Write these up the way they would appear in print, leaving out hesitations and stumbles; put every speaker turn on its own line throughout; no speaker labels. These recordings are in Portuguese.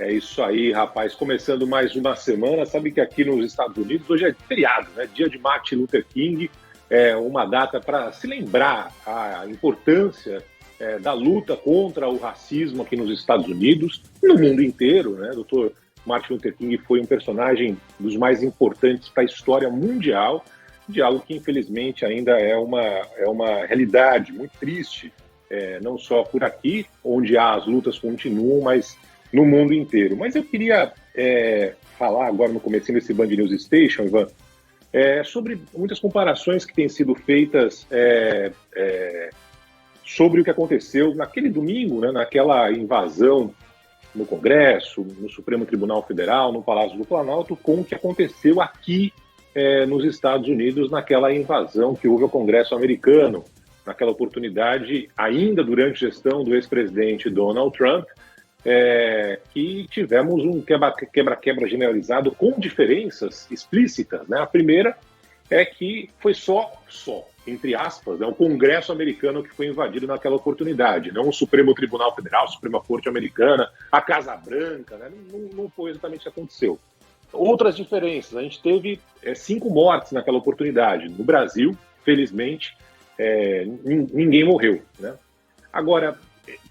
É isso aí, rapaz. Começando mais uma semana. Sabe que aqui nos Estados Unidos hoje é feriado, né? Dia de Martin Luther King. É uma data para se lembrar a importância da luta contra o racismo aqui nos Estados Unidos, no mundo inteiro, né? Dr. Martin Luther King foi um personagem dos mais importantes para a história mundial, de algo que infelizmente ainda é uma realidade muito triste, não só por aqui, onde as lutas continuam, mas no mundo inteiro. Mas eu queria falar agora no comecinho desse Band News Station, Ivan, sobre muitas comparações que têm sido feitas sobre o que aconteceu naquele domingo, né, naquela invasão no Congresso, no Supremo Tribunal Federal, no Palácio do Planalto, com o que aconteceu aqui nos Estados Unidos, naquela invasão que houve ao Congresso americano, naquela oportunidade, ainda durante a gestão do ex-presidente Donald Trump, que tivemos um quebra-quebra generalizado com diferenças explícitas, né? A primeira é que foi só, entre aspas, o Congresso americano que foi invadido naquela oportunidade, não o Supremo Tribunal Federal, a Suprema Corte Americana, a Casa Branca, né? Não foi exatamente o que aconteceu. Outras diferenças, a gente teve 5 mortes naquela oportunidade. No Brasil, felizmente, ninguém morreu, né? Agora,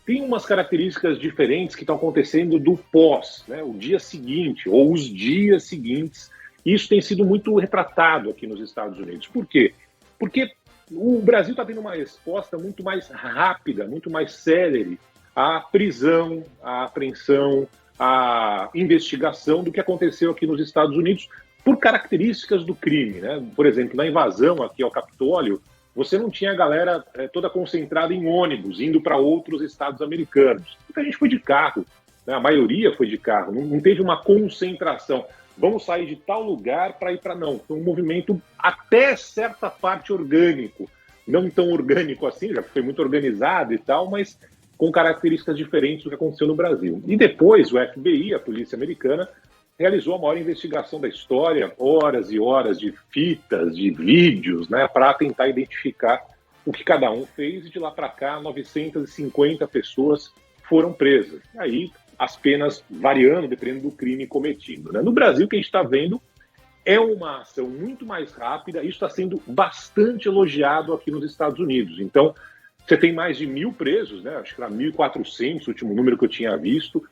tem umas características diferentes que estão acontecendo do pós, né? O dia seguinte, ou os dias seguintes. Isso tem sido muito retratado aqui nos Estados Unidos. Por quê? Porque o Brasil está tendo uma resposta muito mais rápida, muito mais célere à prisão, à apreensão, à investigação do que aconteceu aqui nos Estados Unidos por características do crime, né? Por exemplo, na invasão aqui ao Capitólio, você não tinha a galera toda concentrada em ônibus, indo para outros estados americanos. Muita gente foi de carro, né? A maioria foi de carro, não teve uma concentração. Vamos sair de tal lugar para ir para não. Foi um movimento até certa parte orgânico, não tão orgânico assim, já foi muito organizado e tal, mas com características diferentes do que aconteceu no Brasil. E depois o FBI, a polícia americana, realizou a maior investigação da história, horas e horas de fitas, de vídeos, né, para tentar identificar o que cada um fez, e de lá para cá 950 pessoas foram presas. Aí as penas variando dependendo do crime cometido, né? No Brasil, o que a gente está vendo é uma ação muito mais rápida. Isso está sendo bastante elogiado aqui nos Estados Unidos. Então, você tem mais de 1.000 presos, né? Acho que era 1.400, o último número que eu tinha visto,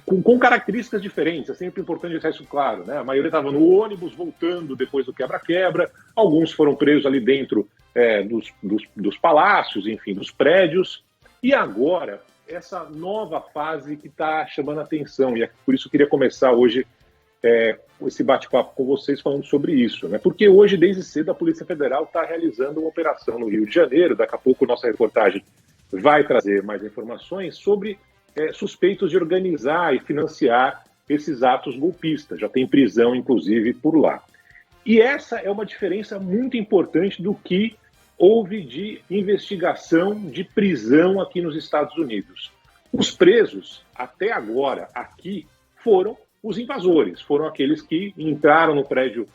com características diferentes. É sempre importante deixar isso claro, né? A maioria estava no ônibus voltando depois do quebra-quebra, alguns foram presos ali dentro dos palácios, enfim, dos prédios, e agora essa nova fase que está chamando a atenção, e é por isso que eu queria começar hoje esse bate-papo com vocês falando sobre isso, né? Porque hoje, desde cedo, a Polícia Federal está realizando uma operação no Rio de Janeiro. Daqui a pouco nossa reportagem vai trazer mais informações sobre suspeitos de organizar e financiar esses atos golpistas. Já tem prisão, inclusive, por lá. E essa é uma diferença muito importante do que houve de investigação, de prisão aqui nos Estados Unidos. Os presos, até agora, aqui, foram os invasores, foram aqueles que entraram no prédio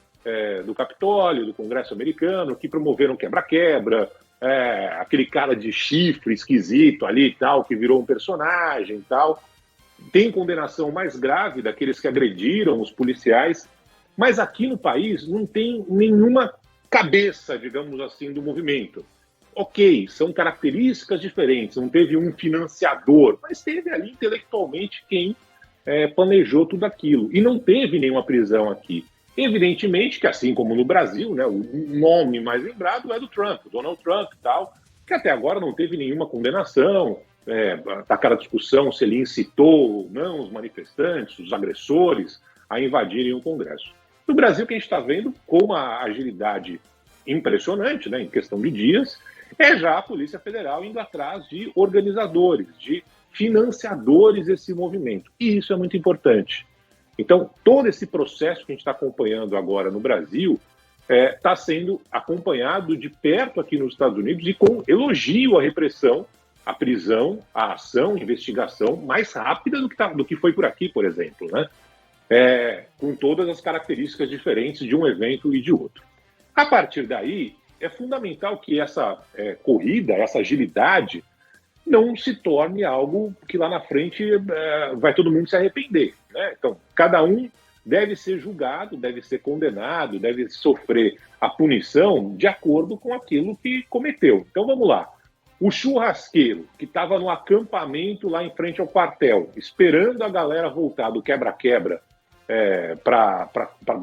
do Capitólio, do Congresso americano, que promoveram quebra-quebra, aquele cara de chifre esquisito ali e tal, que virou um personagem e tal. Tem condenação mais grave daqueles que agrediram os policiais, mas aqui no país não tem nenhuma cabeça, digamos assim, do movimento. Ok, são características diferentes, não teve um financiador, mas teve ali intelectualmente quem planejou tudo aquilo. E não teve nenhuma prisão aqui. Evidentemente que, assim como no Brasil, né, o nome mais lembrado é do Trump, Donald Trump e tal, que até agora não teve nenhuma condenação. Está aquela discussão se ele incitou ou não os manifestantes, os agressores, a invadirem o Congresso. No Brasil, o que a gente está vendo com uma agilidade impressionante, né, em questão de dias, é já a Polícia Federal indo atrás de organizadores, de financiadores desse movimento. E isso é muito importante. Então, todo esse processo que a gente está acompanhando agora no Brasil está sendo acompanhado de perto aqui nos Estados Unidos e com elogio à repressão, à prisão, à ação, à investigação mais rápida do que foi por aqui, por exemplo, né? Com todas as características diferentes de um evento e de outro. A partir daí, é fundamental que essa corrida, essa agilidade, não se torne algo que lá na frente vai todo mundo se arrepender, né? Então, cada um deve ser julgado, deve ser condenado, deve sofrer a punição de acordo com aquilo que cometeu. Então, vamos lá. O churrasqueiro que estava no acampamento lá em frente ao quartel, esperando a galera voltar do quebra-quebra para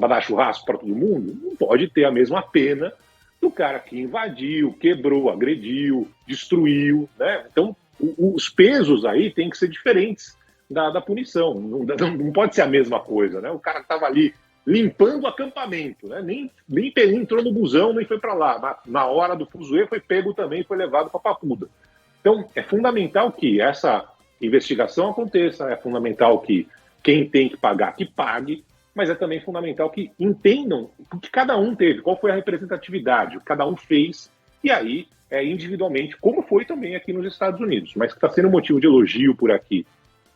dar churrasco para todo mundo, não pode ter a mesma pena do cara que invadiu, quebrou, agrediu, destruiu, né? Então, os pesos aí têm que ser diferentes da punição. Não pode ser a mesma coisa, né? O cara estava ali limpando o acampamento, né? Nem entrou no busão, nem foi para lá. Na hora do fuzuê foi pego também, foi levado para Papuda. Então, é fundamental que essa investigação aconteça, é fundamental que quem tem que pagar, que pague, mas é também fundamental que entendam o que cada um teve, qual foi a representatividade, o que cada um fez, e aí, individualmente, como foi também aqui nos Estados Unidos. Mas que está sendo motivo de elogio por aqui,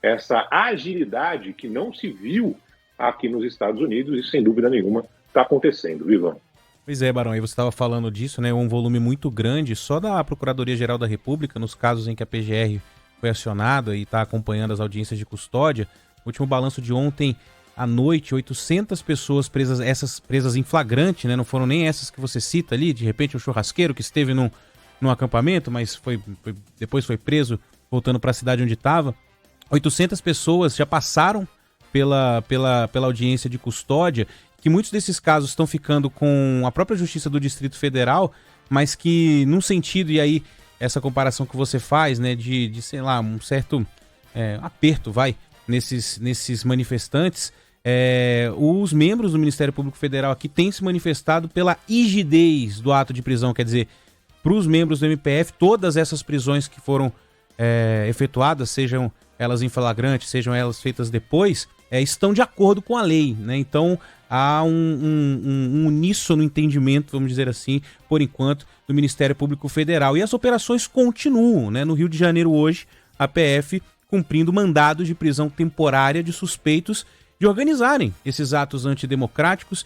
essa agilidade que não se viu aqui nos Estados Unidos, e sem dúvida nenhuma está acontecendo, Vivan.
Pois é, Barão, aí você estava falando disso, né? Um volume muito grande só da Procuradoria-Geral da República, nos casos em que a PGR foi acionada e está acompanhando as audiências de custódia. O último balanço de ontem à noite, 800 pessoas presas, essas presas em flagrante, né? Não foram nem essas que você cita ali, de repente um churrasqueiro que esteve num acampamento, mas depois foi preso, voltando para a cidade onde estava. 800 pessoas já passaram pela audiência de custódia, que muitos desses casos estão ficando com a própria Justiça do Distrito Federal, mas que, num sentido, e aí essa comparação que você faz, né, de sei lá, um certo aperto, nesses manifestantes, os membros do Ministério Público Federal aqui têm se manifestado pela rigidez do ato de prisão, quer dizer, para os membros do MPF, todas essas prisões que foram efetuadas, sejam elas em flagrante, sejam elas feitas depois, estão de acordo com a lei, né? Então há um uníssono entendimento, vamos dizer assim, por enquanto, do Ministério Público Federal. E as operações continuam, né? No Rio de Janeiro hoje, a PF cumprindo mandados de prisão temporária de suspeitos de organizarem esses atos antidemocráticos